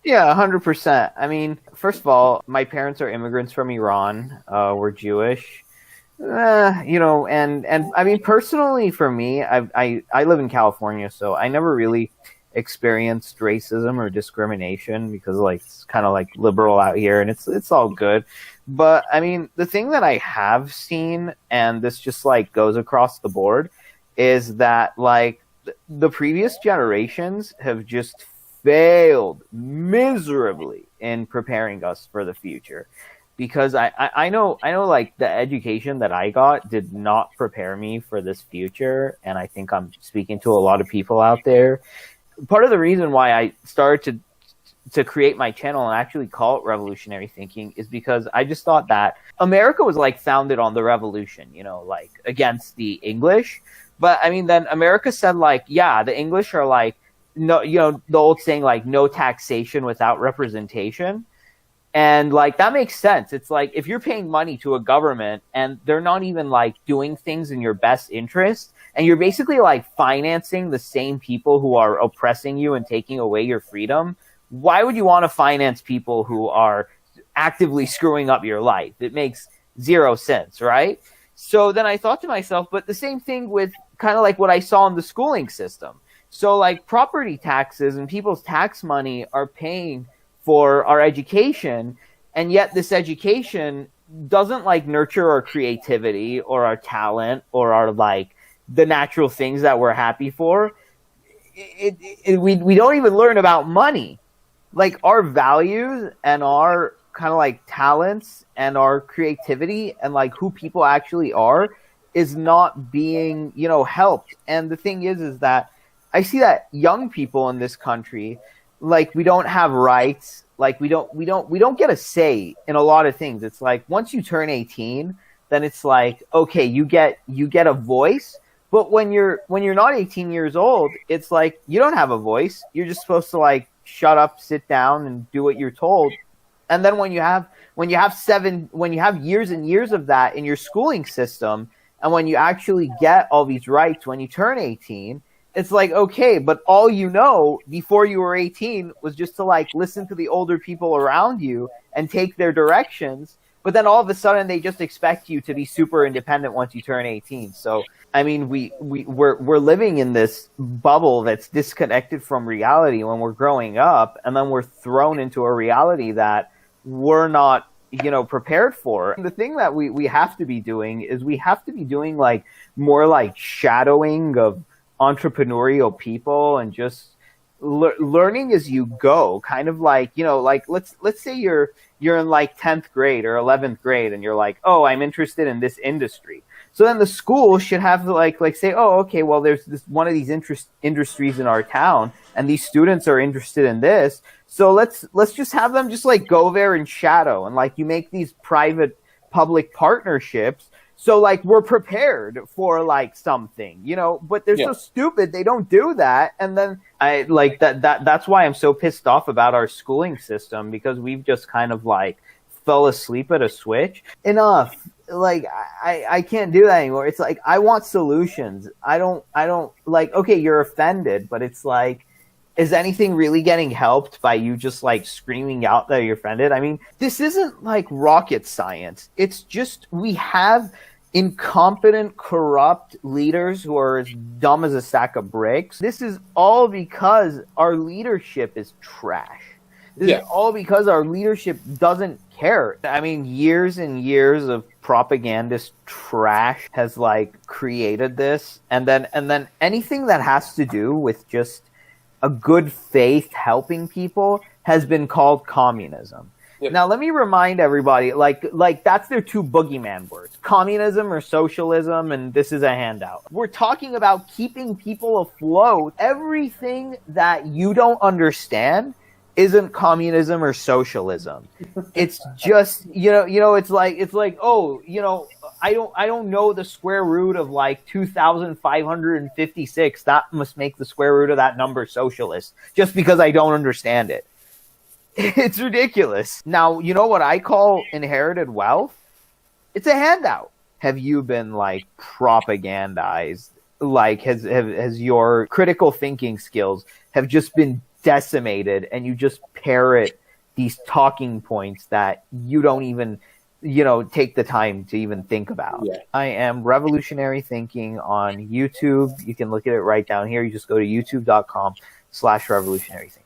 Yeah, 100%. I mean, first of all, my parents are immigrants from Iran. We're Jewish. And I mean, personally, for me, I live in California, so I never really experienced racism or discrimination because like it's kind of like liberal out here, and it's all good. But I mean, the thing that I have seen, and this just like goes across the board, is that like the previous generations have just failed miserably in preparing us for the future because I know like the education that I got did not prepare me for this future, and I think I'm speaking to a lot of people out there. Part of the reason why I started to create my channel and actually call it revolutionary thinking is because I just thought that America was like founded on the revolution, like against the English. But I mean, then America said like, yeah, the English are like, no, the old saying like no taxation without representation. And like that makes sense. It's like if you're paying money to a government and they're not even like doing things in your best interest, and you're basically like financing the same people who are oppressing you and taking away your freedom, why would you want to finance people who are actively screwing up your life? It makes zero sense, right? So then I thought to myself, but the same thing with kind of like what I saw in the schooling system. So like property taxes and people's tax money are paying for our education, and yet this education doesn't like nurture our creativity or our talent or our like the natural things that we're happy for. We don't even learn about money. Like our values and our kind of like talents and our creativity and like who people actually are is not being, helped. And the thing is that I see that young people in this country, like we don't have rights, like we don't get a say in a lot of things. It's like once you turn 18, then it's like, okay, you get a voice. But when you're not 18 years old, it's like you don't have a voice. You're just supposed to like shut up, sit down, and do what you're told. And then when you have years and years of that in your schooling system, and when you actually get all these rights when you turn 18, it's like, okay, but all you know before you were 18 was just to like listen to the older people around you and take their directions. But then all of a sudden they just expect you to be super independent once you turn 18. So I mean, we're living in this bubble that's disconnected from reality when we're growing up, and then we're thrown into a reality that we're not, prepared for. The thing that we have to be doing is we have to be doing like more like shadowing of entrepreneurial people and just learning as you go, kind of like, like let's say you're in like 10th grade or 11th grade and you're like, oh, I'm interested in this industry. So then the school should have to like say, oh, okay, well, there's this one of these industries in our town, and these students are interested in this. So let's just have them just like go there and shadow, and like you make these private public partnerships. So like we're prepared for like something, but they're so stupid they don't do that. And then I like that's why I'm so pissed off about our schooling system, because we've just kind of like fell asleep at a switch. Enough. Like I can't do that anymore. It's like I want solutions. I don't like, okay, you're offended, but it's like, is anything really getting helped by you just like screaming out that you're offended? I mean, this isn't like rocket science. It's just we have incompetent, corrupt leaders who are as dumb as a sack of bricks. This is all because our leadership is trash. This is all because our leadership doesn't care. I mean, years and years of propagandist trash has like created this, and then anything that has to do with just a good faith helping people has been called communism. Now let me remind everybody, like that's their two boogeyman words: communism or socialism, and this is a handout. We're talking about keeping people afloat. Everything that you don't understand isn't communism or socialism. It's just, it's like, oh, I don't know the square root of like 2,556. That must make the square root of that number socialist just because I don't understand it. It's ridiculous. Now, you know what I call inherited wealth? It's a handout. Have you been like propagandized? Like has your critical thinking skills have just been decimated, and you just parrot these talking points that you don't even, take the time to even think about. Yeah. I am Revolutionary Thinking on YouTube. You can look at it right down here. You just go to youtube.com/revolutionary thinking.